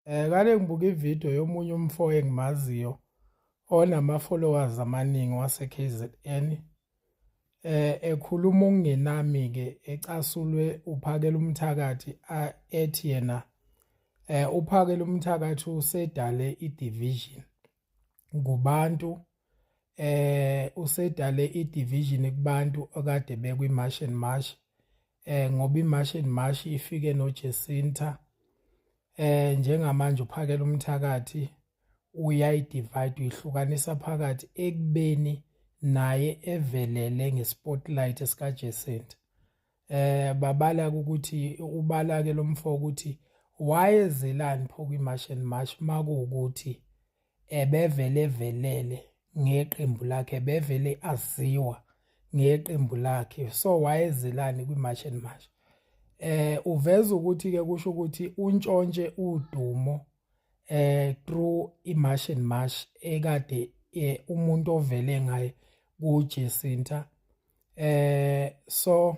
Kale ngibuka ividiyo yomunye umfo engimaziyo onama-followers amaningi wase-KZN, ekhuluma okungenami-ke ecasulwe uPhakela uMthakathi ethi yena uPhakela uMthakathi usedale i-division kubantu, usedale i-division kubantu okade bekwi-March and March, ngoba i-March and March ifike noJacinta. Njengamanje uPhakela uMthakathi uyayidivide, uyihlukanisa phakathi ekubeni naye evelele ngespotlight esikaJacinta. Babala ukuthi ubala ke lo mfo ukuthi wayezelani pho kwi-March and March makuwukuthi ebevele velele ngeqembu lakhe, bevele aziwa ngeqembu lakhe, so wayezelani kwi-March and March. Uveza ukuthi ke kusho ukuthi untshontshe udumo through i-March and March ekade umuntu ovele ngaye kuJacinta. So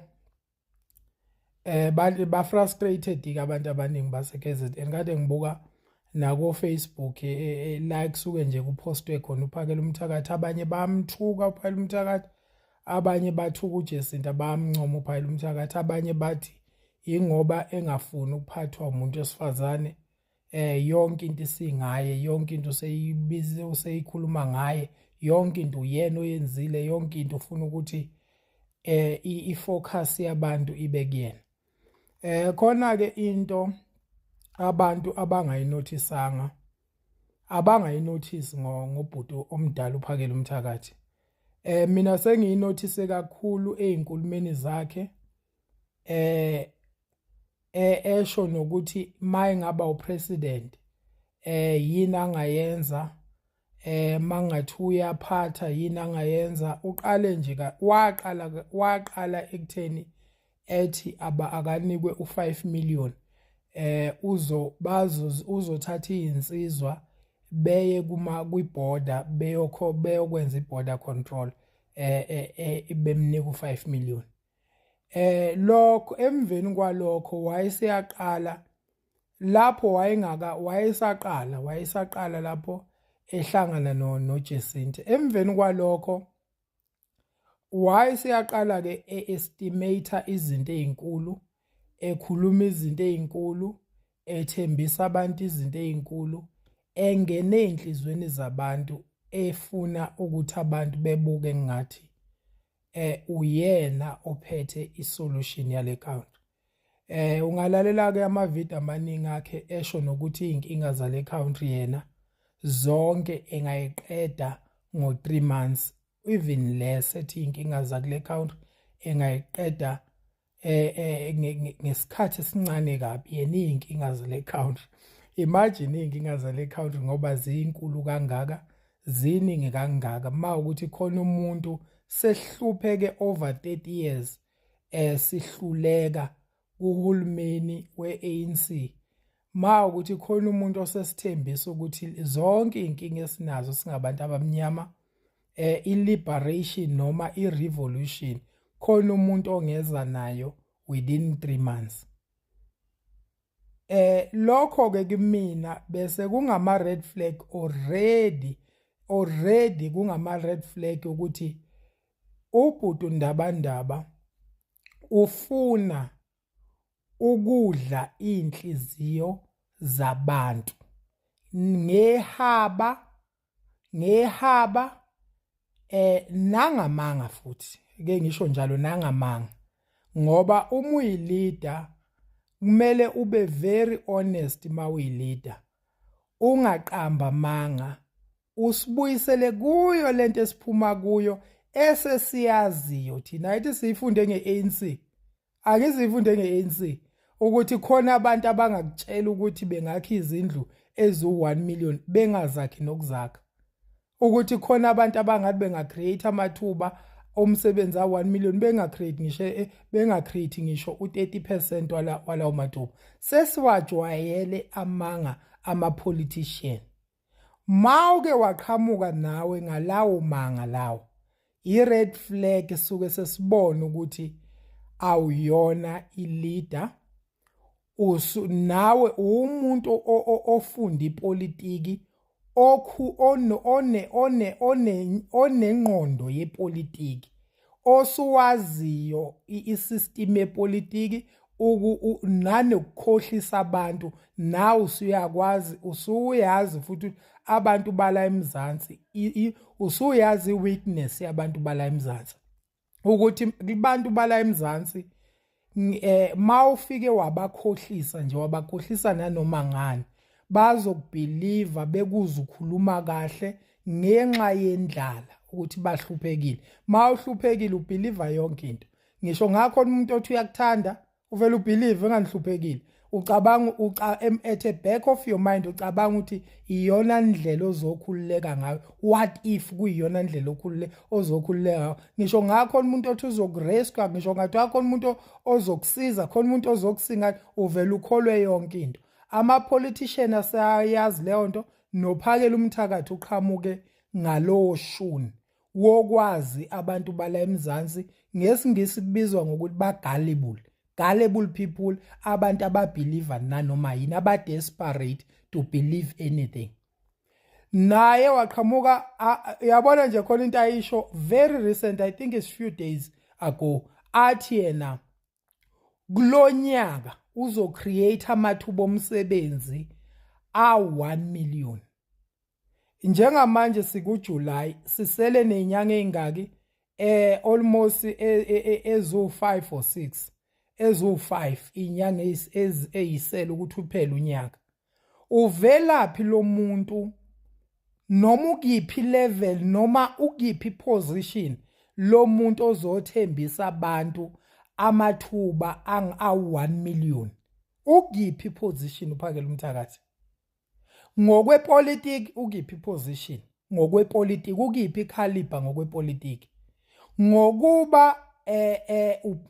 ba frustrated ke abantu abaningi base-KZN. Kade ngibuka nako Facebook la kusuke nje kupostwe khona uPhakela uMthakathi, abanye bamthuka uPhakela uMthakathi, abanye bathuka uJacinta bamncoma uPhakela uMthakathi, abanye bathi ingoba engafuni ukuphathwa umuntu wesifazane, yonke into isingaye, yonke into useyibiza useyikhuluma ngaye, yonke into uyena oyenzile, yonke into ufuna ukuthi ifocus yabantu ibe kuyena. Khona ke into abantu abangayinotisanga, abangayinotice ngobhuti omdala uPhakela uMthakathi. Mina sengiyinothise kakhulu ezinkulumeni zakhe, esho nokuthi mayengaba upresident yini angayenza, mangathi uyaphatha yini angayenza. Uqale nje waqala ekutheni ethi akanikwe u5 million uzothatha izinsizwa beye kwi-border beyokwenza i-border control, bemnika u5 million. Lokho emveni kwalokho wayeseyaqala lapho wayesaqala lapho ehlangana noJacinta. Emveni kwalokho wayeseyaqala ke estimate izinto ezinkulu, ekhuluma izinto ezinkulu, ethembisa abantu izinto ezinkulu, engene enhlizweni zabantu, efuna ukuthi abantu bebuke ngathi uyena ophethe isolution yale country. Ungalalela ke amavidiyo amaningi akhe esho nokuthi inkinga zale country yena zonke engayiqeda ngo3 months, even less, ethi inkinga zakule country engayiqeda ngesikhathi esincane kabi yena inkinga zale country. Imagine inkinga zale country ngoba zinkulu kangaka, ziningi kangaka, mawukuthi khona umuntu sehlupheke over 30 years sihluleka kuhulumeni we-ANC, mawukuthi khona umuntu osesithembisa ukuthi zonke inkinga esinazo singabantu abamnyama, i-liberation noma i-revolution, khona umuntu ongeza nayo within 3 months. Lokho ke kimina bese kungama red flag already kungama red flag ukuthi ubhuti uNdabandaba ufuna ukudla inhliziyo zabantu ngehaba nangamanga, futhi ke ngisho njalo nangamanga, ngoba uma uyi-leader kumele ube very honest. Mawuyi-leader ungaqamba manga, usibuyisele kuyo lento esiphuma kuyo esesiyaziyo thina. Ayithi siyifunde nge-ANC, akizifunde nge-ANC ukuthi khona abantu abangakutshela ukuthi bengakha izindlu ezu1 million bengazakhi nokuzakha, ukuthi khona abantu abangathi bengacreate amathuba omsebenzi a1 million bengacreate ngisho u30% walawo mathuba. Sesiwajwayele amanga ama-politician. Mawuke waqhamuka nawe ngalawo manga lawo, i-red flag suke sesibona ukuthi awuyona i-leader, nawe umuntu ofunda ipolitiki onengqondo yepolitiki, osuwaziyo isystem yepolitiki nanokukhohlisa abantu, nawe usuyazi futhi abantu bala eMzansi, usuyazi i-weakness yabantu bala eMzansi, ukuthi abantu bala eMzansi mawufike wabakhohlisa nje, wabakhohlisa nanoma ngani, bazokubhiliva bekuza ukhuluma kahle ngenxa yendlala ukuthi bahluphekile. Mawuhluphekile ubhiliva yonke into. Ngisho ngakho umuntu othi uyakuthanda uvela ubhilive enganihluphekile. Ucabanga at the back of your mind ucabanga ukuthi iyona ndlela ozokhululeka ngayo. What if kuyiyona ndlela ozokhululeka ngayo? Ngisho ngakho umuntu othi uzokurescue, ngisho ngathi akho umuntu ozokusiza, khona umuntu ozokusinga, uvela ukholwe yonke into. Ama-politician asayazi leyo nto, nophakela umthakathi uqhamuke ngalowo shuni wokwazi abantu bala eMzansi, ngesingisi kubizwa ngokuthi gullible people, abantu ababelieve nanoma yini, aba-desperate to believe anything. Naye waqhamuka, yabona nje khona into ayisho very recent, I think it's few days ago, athi yena kulonyaka uzo-create amathuba omsebenzi a-1 million. Njengamanje sikuJuly, sisele nezinyanga ezingaki, almost ezo-5 or 6, ezo-5 inyanga eziyisela ukuthi uphele unyaka. Uvelaphi lo muntu, noma ukiphi level, noma ukiphi position, lo muntu ozothembisa abantu amathuba a-1 million. Ukiphi position uphakela umthakathi? Ngokwepolitiki ukiphi position? Ngokwepolitiki ukiphi caliber? Ngokwepolitiki ngokuba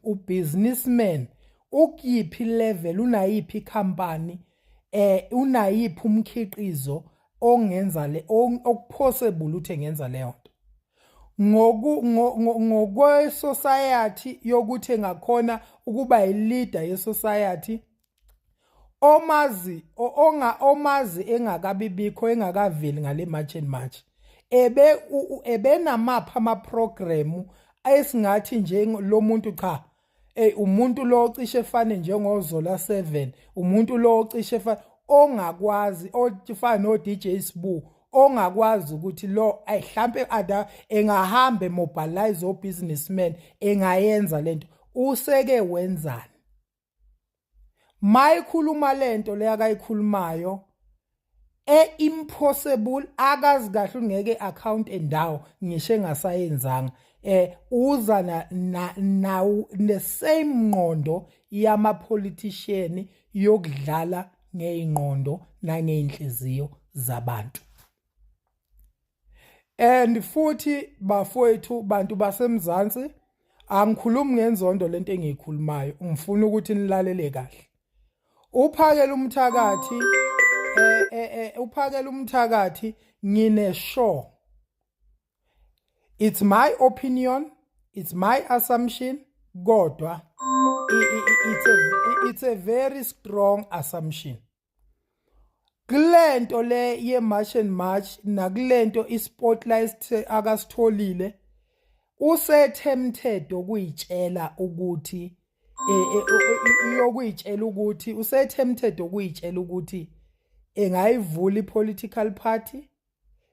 ubusinessman, ukiphi level, unayiphi company, unayiphi umkhiqizo ongenza okupossible ukuthi engenza leyo nto. Ngokwe society yokuthi engakhona ukuba i-leader ye society, omazi engakabibikho, engakaveli ngale March and March, namapha ama-program esingathi nje lo muntu cha, umuntu lo ocishe efane njengoZola 7, umuntu lo ocishe efane ongakwazi, ofana no DJ Sbu, ongakwazi ukuthi lo mhlambe engahamba emobilize o businessman, engayenza lento. Useke wenzani? Mayikhuluma lento le akayikhulumayo impossible, akazi kahle ungeke account endawo ngisho engasayenzanga, uza na the same ngqondo yama politician yokudlala ngeyingqondo nangeinhliziyo zabantu. And futhi bafowethu, bantu baseMzansi, angikhulumi ngenzondo lento engiyikhulumayo, ngifuna ukuthi nilalele kahle. Uphakela umthakathi ngine sure. It's my opinion, it's my assumption, kodwa it's a very strong assumption. Kulento le ye March and March nakulento ispotlight akasitholile, usetempted ukuyitshela ukuthi usetempted ukuyitshela ukuthi engayivula ipolitical party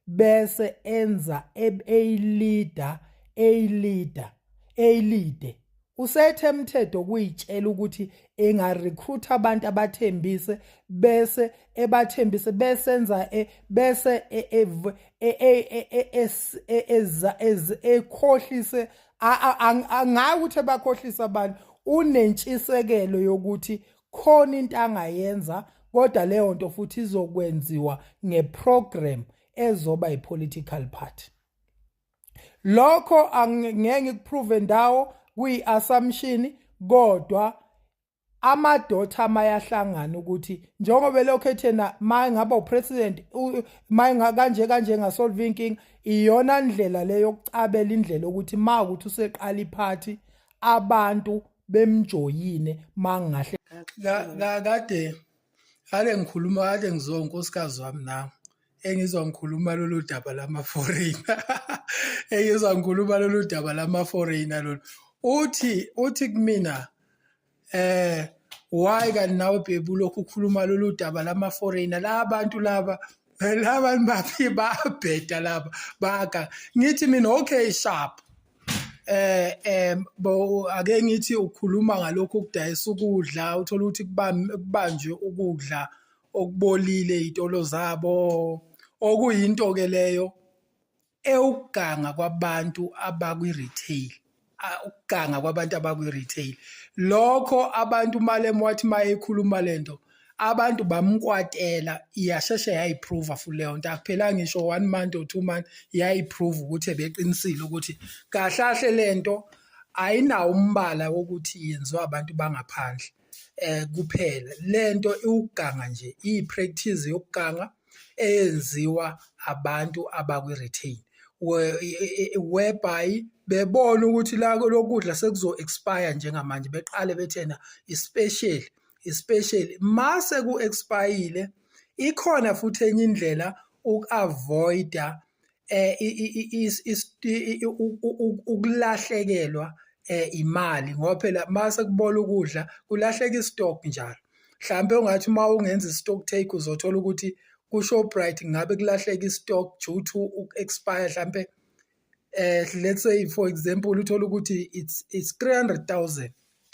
bese enza leader usetempted ukuyitshela ukuthi engarecruit abantu abathembise bese ebathembise besenza bese ekhohlise angayi ukuthi ebakhohlisa abantu. Unentshisekelo yokuthi khona into angayenza, kodwa leyo nto futhi izokwenziwa ngeprogram ezoba ipolitical party. Lokho angeke ngikuprove ndawo, kuyi-assumption, kodwa amadoda amayahlangana ukuthi njengoba lokho ethena mayengaba upresident, kanje ngasolve inking, iyona ndlela leyo yokucabela indlela ukuthi ukuthi useqala iphathi abantu bemjoyine mangahle kade ake ngikhuluma kade ngizwa unkosikazi wami nawe engizwa ngikhuluma lolu daba lama-foreigner engizwa ngikhuluma lolu daba lama-foreigner lolu uthi kumina why kanti nawe baby ulokhu ukhuluma lolu daba lama-foreigner la bantu laba labantu baphi babheda laba baka ngithi mina okay sharp ake ngithi ukhuluma ngalokho ukudayisa ukudla uthola ukuthi kubanjwe ukudla okubolile izitolo zabo okuyinto ke leyo ukuganga kwabantu abakwi-retail ukuganga kwabantu abakwi-retail lokho abantu male mwathi mayekhuluma lento abantu bamkwatela iyasheshe yayiprove futhi leyo nto akuphela ngisho 1 month or 2 months yayiprove ukuthi beqinisile ukuthi kahlahle lento ayinawo umbala wokuthi yenziwa abantu bangaphandle kuphela lento ukuganga nje ipractice yokuganga eyenziwa abantu abakwi-retail whereby bebona ukuthi la lokudla sekuzo expire njengamanje beqale bethena especially mase ku expire ikhona futhi enye indlela ukavoida ukulahlekelwa imali ngoba phela mase kubola ukudla kulahleka istock njalo mhlambe ungathi uma ungenza istock take uzothola ukuthi ku Shoprite ngabe kulahleka istock due to expire mhlambe let's say for example uthola ukuthi it's 300,000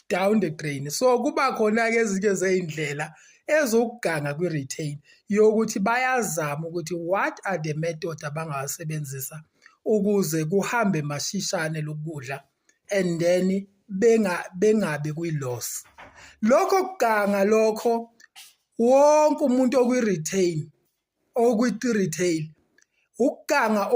down the drain so kuba khona ke ezinye zeindlela ezokuganga kwi-retail yokuthi bayazama ukuthi what are the methods abangawasebenzisa ukuze kuhambe mashishane lokudla and then bengabe kwi-loss lokho kuganga lokho wonke umuntu okwi-retail ukuganga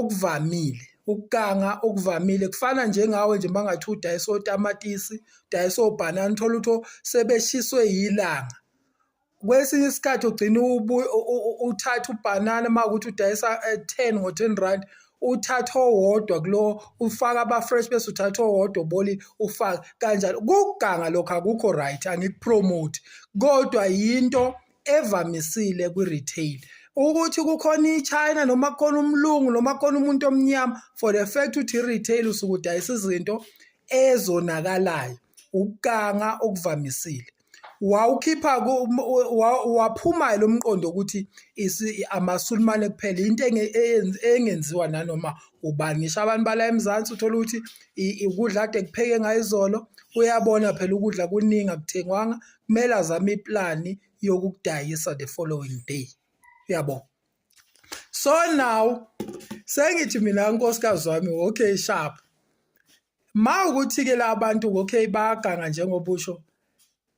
okuvamile kufana njengawe nje mangathi udayisa otamatisi udayisa obhanana uthola ukuthi sebeshiswe yilanga kwesinye isikhathi ugcina uthatha ubhanana makuthi udayisa 10 ngo10 rand uthatha owodwa kulo ufaka aba-fresh bese uthatha owodwa boli ufaka kanjalo kuganga lokho akukho right angikupromote kodwa yinto evamisile kwi-retail ukuthi kukhona iChina noma kukhona umlungu noma kukhona umuntu omnyama for the fact ukuthi i-retail usukudayisa izinto ezonakalayo ukuganga okuvamisile wawukhipha waphuma lo mqondo ukuthi amasulumane kuphela into engenziwa nanoma ubani ngisho abantu bala eMzansi uthola ukuthi ukudla ade kupheke ngayizolo uyabona phela ukudla kuningi akuthengwanga kumele azame iplani yokudayisa the following day yabo so now sengithi mina unkosikazi wami okay sharp ukuthi ke labantu okay bayaganga njengobusho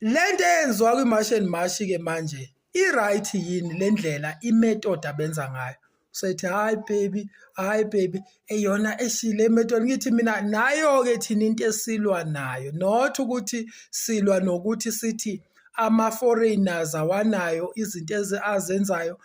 lento eyenziwa kwi-March and March ke manje i-right yini lendlela imethod abenza ngayo usethi hayi baby eyona eshile method ngithi mina nayo ke thina into esilwa nayo not ukuthi silwa nokuthi sithi ama-foreigners awanayo izinto azenzayo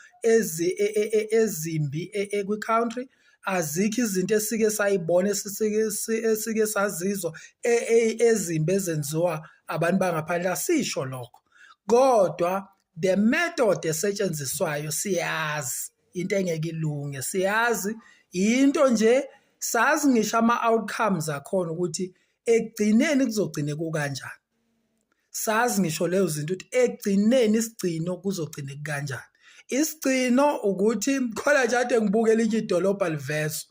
ezimbi kwi-country azikho izinto esike sayibona esike sazizwa ezimbi ezenziwa abantu bangaphandle asisho lokho kodwa the method esetshenziswayo siyazi into engeke ilunge siyazi into nje sazi ngisho ama-outcomes akhona ukuthi ekugcineni kuzogcine kukanjani sazi ngisho leyo zinto ukuthi ekugcineni isigcino kuzogcine kanjani isigcino ukuthi khona nje ade ngibukela idolobha livezwa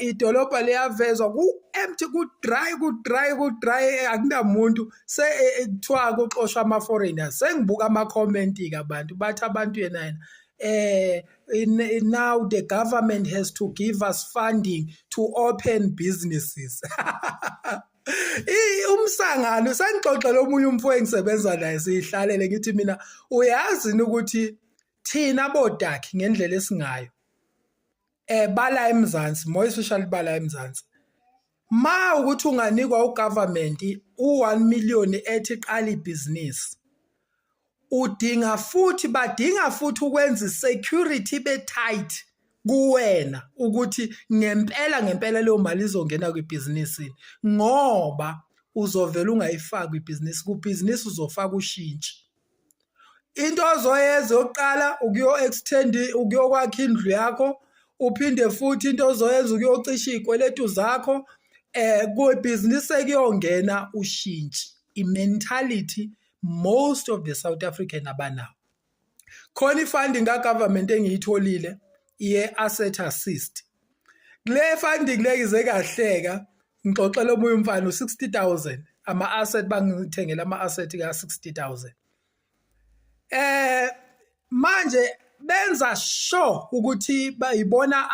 idolobha liyavezwa ku-empty ku-dry akunamuntu sekuthiwa kuxoshwa ama-foreigners sengibuka ama-comment-ke abantu bathi abantu yena now the government has to give us funding to open businesses umsangano sengixoxela omunye umfo engisebenza naye sihlalele ngithi mina uyazi ukuthi thina bodakhi ngendlela esingayo bala eMzansi more especially bala eMzansi ma ukuthi unganikwa ugovernment u1 million ethi qala ibhizinisi badinga futhi ukwenza security be-tight kuwena ukuthi ngempela leyo mali izongena kwibhizinisini ngoba uzovela ungayifaki ibhizinisi. Kubhizinisi uzofaka ushintsho. Into ozoyenza yokuqala ukuyo-extend, ukuyokwakha indlu yakho, uphinde futhi into ozoyenza ukuyocisha izikweletu zakho. Kubhizinisi sekuyongena ushintsho. I-mentality most of the South African abanawo. Khona i-funding ka-government engiyitholile ye-asset assist. Kule funding le ize kahleka, ngixoxela omunye umfana 60,000 ama-asset, bangithengela ama-asset ka-60,000. Manje benza sure ukuthi bayibona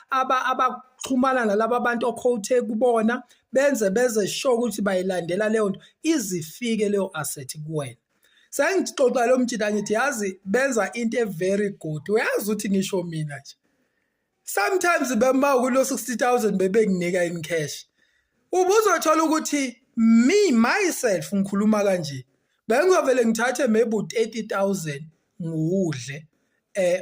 abaxhumana nalabo abantu oquote kubona, beze sure ukuthi bayilandela leyo nto izifike leyo asset kuwena. Sengixoxa lo mtshita ngithi yazi benza into very good. Uyazi ukuthi ngisho mina nje sometimes bema kulo 60,000 bebenginika in cash. Ubuzothola ukuthi myself ngikhuluma kanje. Bengizovele ngithathe maybe u-30,000 ngudle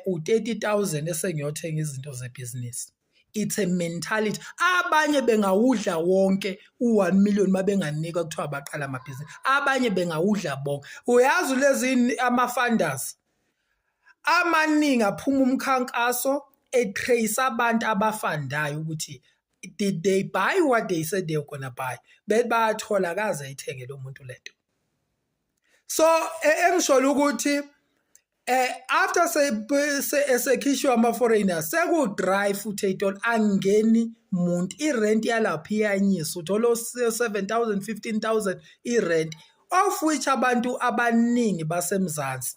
u-30,000 esengiyothenga izinto zebhizinisi. It's a mentality. Abanye bengawudla wonke u1 million mabenganika kuthiwa baqala amabhizinisi. Abanye bengawudla bonke. Uyazi lezi ama-funders amaningi aphuma umkhankaso trace abantu abafandayo ukuthi did they buy what they said they were gonna buy. Bayathola kaze ayithenge lo muntu lento. So engisho ukuthi after sekhishwa ama-foreigners seku-dry futhi ey'tolo angeni muntu. I-rent yalapha iyanyisa, uthola 7,000 15,000 i-rent, of which abantu abaningi basemzansi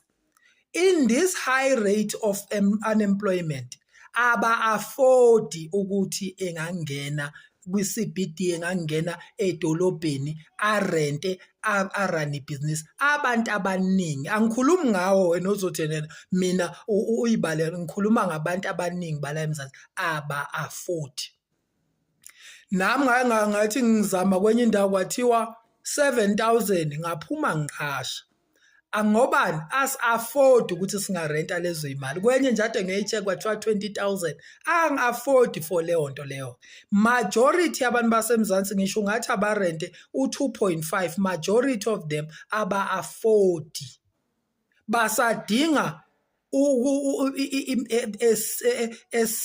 in this high rate of unemployment aba-afford ukuthi engangena kwi-CBD, engangena edolobheni arente arun ibhizinisi. Abantu abaningi, angikhulumi ngawo wena ozothi mina uyibaleka, ngikhuluma ngabantu abaningi bala eMzansi aba-afford. Nami ngathi ngizama kwenye indawo kwathiwa 7,000 ngaphuma ngiqasha. Angobani as-afford ukuthi singarenta lezo imali. Kwenye njalo ngeyicheck kwathiwa 20,000. Angi-afford for leyo nto leyo. Majority abantu basemzansi ngisho ngathi abarente u-2.5, majority of them aba-afford. Basadinga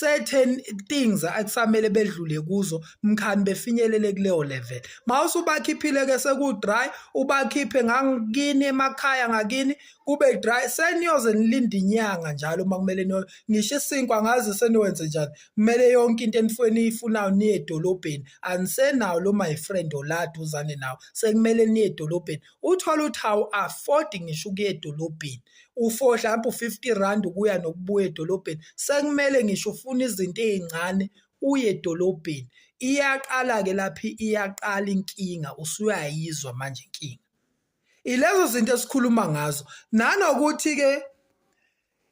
certain things akusamele bedlule kuzo mkhani befinyelele kuleyo level. Mawusubakhiphile ke seku-dry, ubakhiphe ngakini emakhaya ngakini kube dry, seniyoze nilinde inyanga njalo makumele ngisho isinkwa ngazi seniwenze njani. Kumele yonke into eniyifunayo niye edolobheni. Anisenawo lo my friend olada uzane nawo, sekumele niye edolobheni. Uthola ukuthi awu-afford ngisho ukuya edolobheni. Ufohla mhlawumbe u-50 ukuya nokubuya edolobheni. Sekumele ngisho ufuna izinto ezincane uye edolobheni. Iyaqala ke lapha, iyaqala inkinga, usuyayizwa manje inkinga. Ilezo zinto esikhuluma ngazo. Nanokuthi ke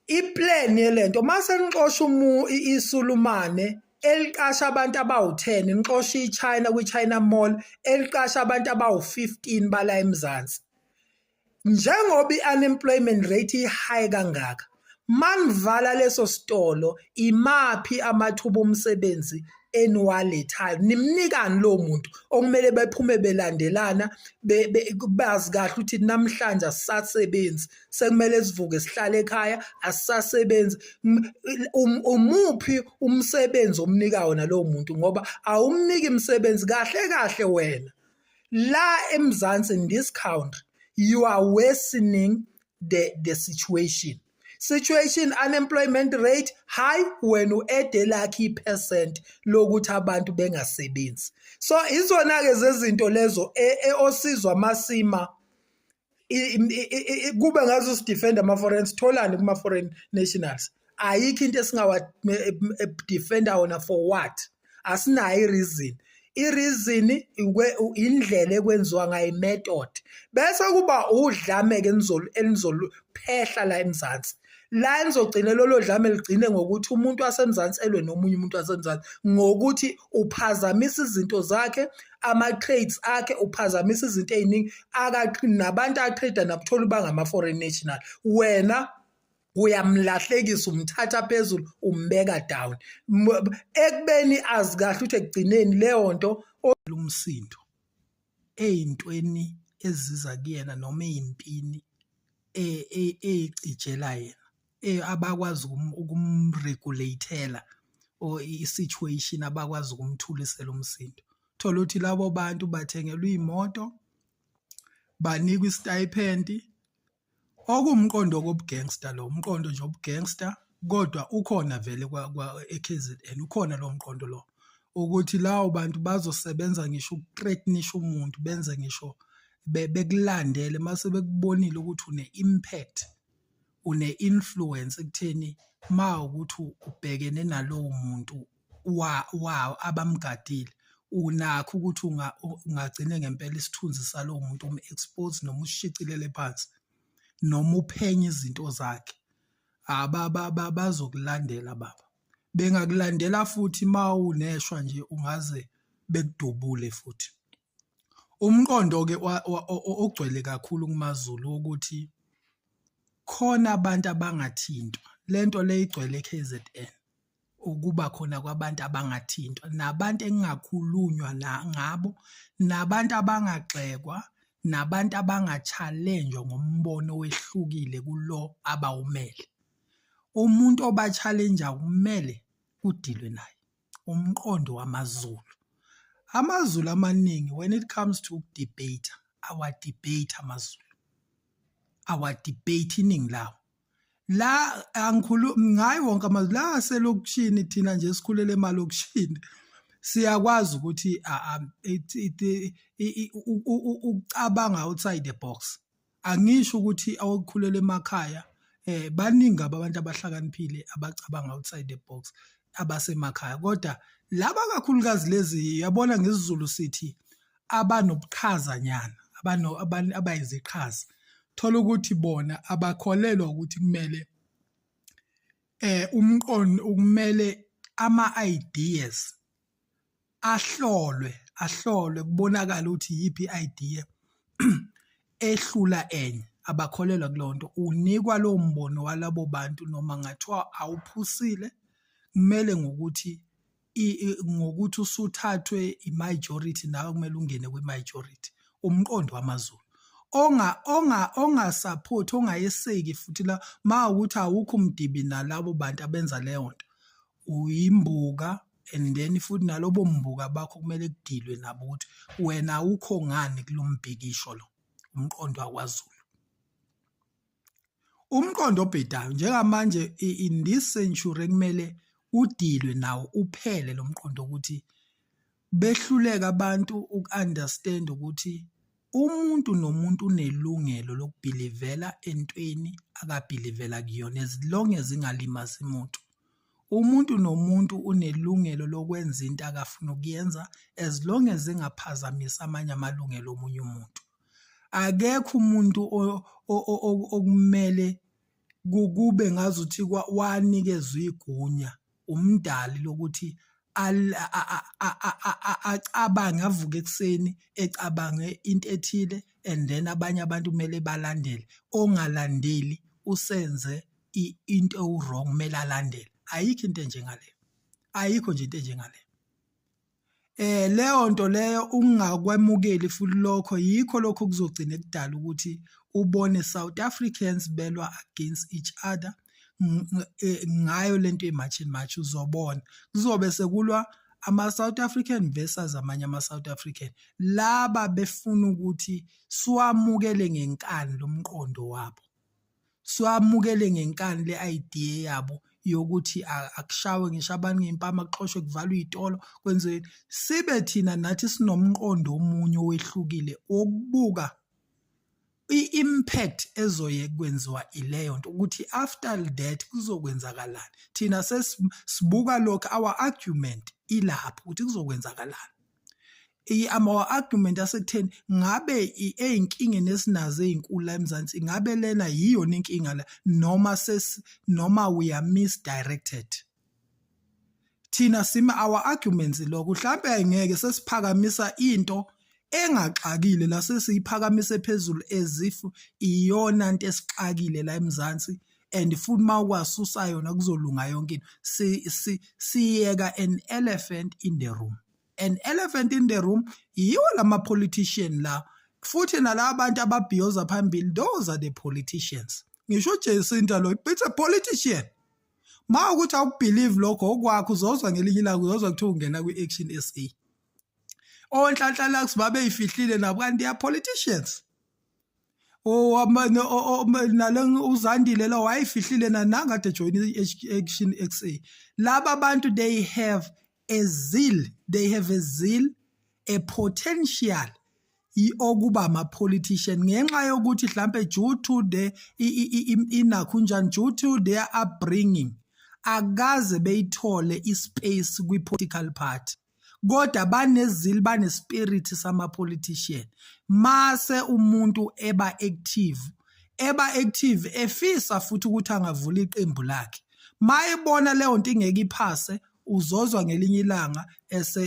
iplan yelento mase nixosha isulumane eliqasha abantu abawu10, nixosha iChina kwi-China Mall eliqasha abantu abawu15 bala eMzansi. Njengoba i-unemployment rate i-high kangaka, manivala leso sitolo, imaphi amathuba omsebenzi eniwalethayo? Nimnikani lo muntu okumele bephume belandelana bazi kahle ukuthi namhlanje asisasebenzi, sekumele sivuke sihlale ekhaya, asisasebenzi. Umuphi umsebenzi omnika wona lo muntu? Ngoba awumniki umsebenzi kahle wena. La eMzansi in this country you are worsening the situation. Unemployment rate high when u-add like percent lokuthi abantu bengasebenzi. So izona ke zezinto lezo osizwa amasima kube ngazo sidefend ama-foreign, sitholane kuma-foreign nationals. Ayikho into esingawa defenda wona for what? Asinayo i-reason. I-reason indlela ekwenziwa ngayo, method. Bese kuba udlame ke enizoluphehla la eMzansi. La enizogcina lolo dlame ligcine ngokuthi umuntu wasemzansi elwe nomunye umuntu wasemzansi ngokuthi uphazamisa izinto zakhe, ama-trades akhe, uphazamisa izinto eziningi nabantu atrade nabuthola bangama-foreign national. Wena uyamlahlekisa, umthatha phezulu, umbeka down. Ekubeni azi kahle ukuthi ekugcineni leyo nto umsindo. ey'ntweni eziza kuyena noma ey'mpini ey'cijela yena abakwazi ukumregulathela or i-situation abakwazi ukumthulisela umsindo. Thola ukuthi labo bantu bathengelwa iy'moto, banikwa i-stipend, okuwumqondo wobugangster lo, umqondo nje wobugangster, kodwa ukhona vele e-KZN, ukhona lo mqondo lo, ukuthi lawo bantu bazosebenza ngisho ukuthreatenisha umuntu, benze ngisho bekulandele mase bekubonile ukuthi une-impact, une-influence ekutheni ma ukuthi ubhekene nalowo muntu abamgadile, unakho ukuthi ungagcine ngempela isithunzi salowo muntu umu-expose noma ushicilele phansi noma uphenye izinto zakhe. Bazokulandela baba, bengakulandela futhi ma uneshwa nje ungaze bekudubule futhi. Umqondo-ke ogcwele kakhulu kumaZulu ukuthi khona abantu abangathintwa, lento le igcwele e-KZN, ukuba khona kwabantu abangathintwa, nabantu engingakhulunywa ngabo, nabantu abangagxekwa, nabantu abanga-challenge-jwa ngombono owehlukile kulo abawumele. Umuntu oba-challenge-a kumele kudilwe naye. Umqondo wamaZulu. AmaZulu amaningi, when it comes to debate, awadebate amaZulu. Awadebate iningi lawo. La ngayi wonke amaZulu, la aselokishini thina nje sikhulele emalokishini, siyakwazi ukuthi ucabanga outside the box. Angisho ukuthi awukhulele emakhaya, baningi abantu abahlakaniphile abacabanga outside the box abasemakhaya, kodwa laba kakhulukazi lezi yabona ngesiZulu sithi abanobuqhaza nyana, abayiziqhaza. Thola ukuthi bona abakholelwa ukuthi kumele umqondo kumele ama-ideas ahlolwe kubonakala ukuthi yiphi i-idea ehlula enye. Abakholelwa kulonto, unikwa lowo mbono walabo bantu noma ngathiwa awuphusile, kumele ngokuthi usuthathwe i-majority nawe kumele ungene kwi-majority. Umqondo wamaZulu onga-support, ongayeseki futhi la ma ukuthi awukho umdibi nalabo bantu abenza leyo nto, uyimbuka, and then futhi nalobo mbuka bakho kumele kudilwe nabo ukuthi wena awukho ngani kulo mbhikisho lo. Umqondo wakwaZulu. Umqondo obhedayo njengamanje in this century kumele udilwe nawo uphele lo mqondo ukuthi behluleka abantu uku-understand ukuthi umuntu nomuntu unelungelo lokubhilivela entweni akabhilivela kuyona, as long as ingalimazi umuntu. Umuntu nomuntu unelungelo lokwenza into akafuna ukuyenza, as long as engaphazamisa amanye amalungelo omunye umuntu. Akekho umuntu okumele kube ngazuthi wanikezwe igunya umdali lokuthi acabange, avuke ekuseni ecabange into ethile, and then abanye abantu kumele balandele. Ongalandeli usenze into ewrong kumele alandele. Ayikho into enjengaleyo. Ayikho nje into enjengaleyo. Leyo nto leyo ungakwemukeli futhi lokho yikho lokho kuzogcina kudala ukuthi ubone South Africans belwa against each other. Ngayo lento match uzobona kuzobe sekulwa ama-South African versus amanye ama-South African, laba befuna ukuthi siwamukele ngenkani lo mqondo wabo, siwamukele ngenkani le idea yabo yokuthi akushawe ngisho abantu ngempama, kuxoshwe kuvalwe iy'tolo, kwenzeni sibe thina nathi sinomqondo omunye owehlukile wokubuka i-impact ezoye kwenziwa ileyo nto, ukuthi after that kuzokwenzakalani. Thina sesibuka lokho, our argument ilapho ukuthi kuzokwenzakalani. Our argument asekutheni ngabe ey'nkingeni esinazo ey'nkulu la eMzansi, ngabe lena yiyona inkinga la noma we are misdirected. Thina our arguments lokho, mhlawumbe ngeke sesiphakamisa into engaxakile la sesiyiphakamise phezulu as if iyona into esixakile la eMzansi, and futhi mawasusa yona kuzolunga yonke into. Siyeka an elephant in the room. an elephant in the room yiwo lama-politician la futhi nala bantu ababhiyoza phambili, those are the politicians. Ngisho uJacinta lo, it's a politician. Ma ukuthi awubelieve lokho okwakho uzozwa ngelinye ilanga uzozwa kuthiwa ungena kwi-Action SA. Onhlanhla babeyifihlile nabo kanti they are politicians. Nalo uZandile lo wayefihlile nanangade join i-Action SA. Laba bantu they have a zeal, a potential okuba ama-politician ngenxa yokuthi mhlampe due to the inakhunjani due to their upbringing akaze beyithole ispace kwi-political party kodwa banezili banespirit sama-politician. Mase umuntu eba active efisa futhi ukuthi angavula iqembu lakhe, mayebona leyo nto ingeke iphase uzozwa ngelinye ilanga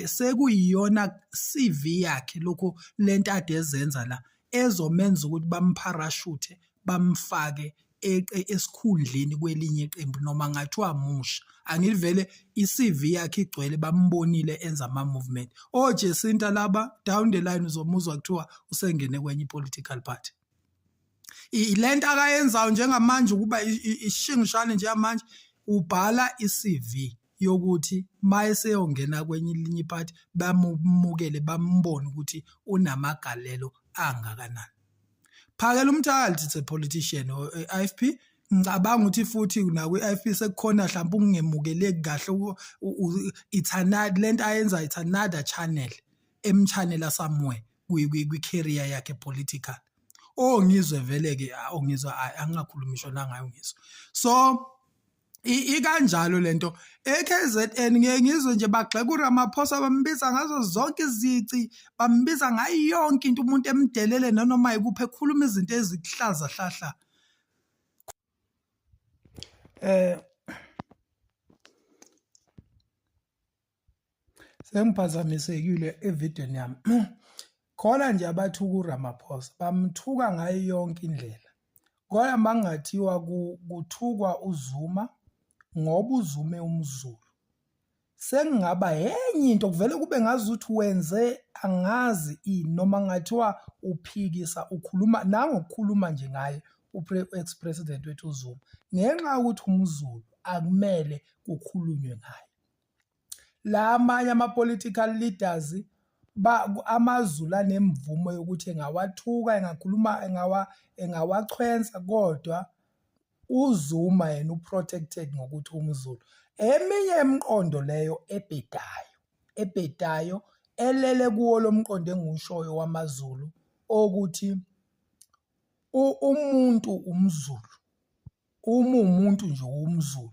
sekuyiyona CV yakhe lokho lento ade ezenza la ezomenza ukuthi bampharashuthe bamfake esikhundleni kwelinye iqembu noma ngathiwa musha. Angivele iCV yakhe igcwele bambonile enza ama-movement. Jacinta laba down the line uzomuzwa kuthiwa usengene kwenye i-political party. Lento akayenzayo njengamanje ukuba ishingishane nje manje ubhala iCV yokuthi mayeseyongena kwenye ilinye party bamukele bambone ukuthi unamagalelo angakanani. Phakela uMthalati it's a politician IFP. Ngicabanga ukuthi futhi na kwi-IFP sekukhona mhlawumbe ukungemukeleki kahle it's another lento ayenza it's another channel emchannel somewhere kwi-career yakhe political. Ngizwe vele ke ngizwa angakhulumisho nangayo ngizwe. So ikanjalo lento eKZN ngeke ngizwe nje bagxeka uRamaphosa bambiza ngazo zonke izici, bambiza ngayo yonke into umuntu emdelele noma yikuphi ekhuluma izinto ezihlaza hlahla. Sengiphazamisekile evidweni yami. Khona nje abathuka uRamaphosa bamthuka ngayo yonke indlela. Kodwa mangathiwa kuthukwa uZuma ngoba uZume umZulu. Sengingaba yenye into kuvele kube ngazi ukuthi wenze angazi noma ngathiwa uphikisa ukhuluma nangokukhuluma nje ngaye ex-president wethu uZuma. Ngenxa ukuthi umZulu akumele kukhulunywe ngaye. La amanye ama-political leaders amaZulu anemvumo yokuthi engawathuka engakhuluma engawachwensa kodwa uZuma yena uprotected ngokuthi umZulu. Eminye emqondo leyo ebhedayo elele kuwo lo mqondo engushoyo wamaZulu okuthi umuntu umZulu umuntu nje umZulu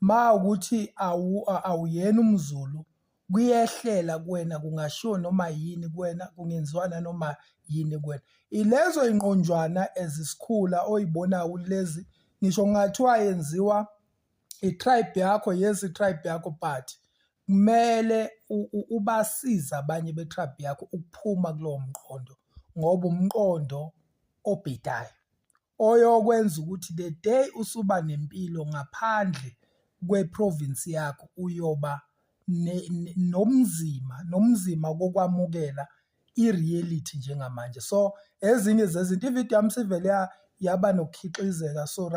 ma ukuthi awuyena umZulu kuyehlela kuwena kungashiwo noma yini kuwena kungenziwana noma yini kuwena. Ilezo inqonjwana ezisikhula oyibona kulezi ngisho ngathiwa yenziwa itribe yakho itribe yakho but kumele ubasiza abanye betribe yakho ukuphuma kulowo mqondo ngoba umqondo obhedayo oyokwenza ukuthi the day usuba nempilo ngaphandle kweprovince yakho uyoba nomzima kokwamukela ireality njengamanje. So ezinye zezinto ivideo yami sivele yaba nokukhiqizeka so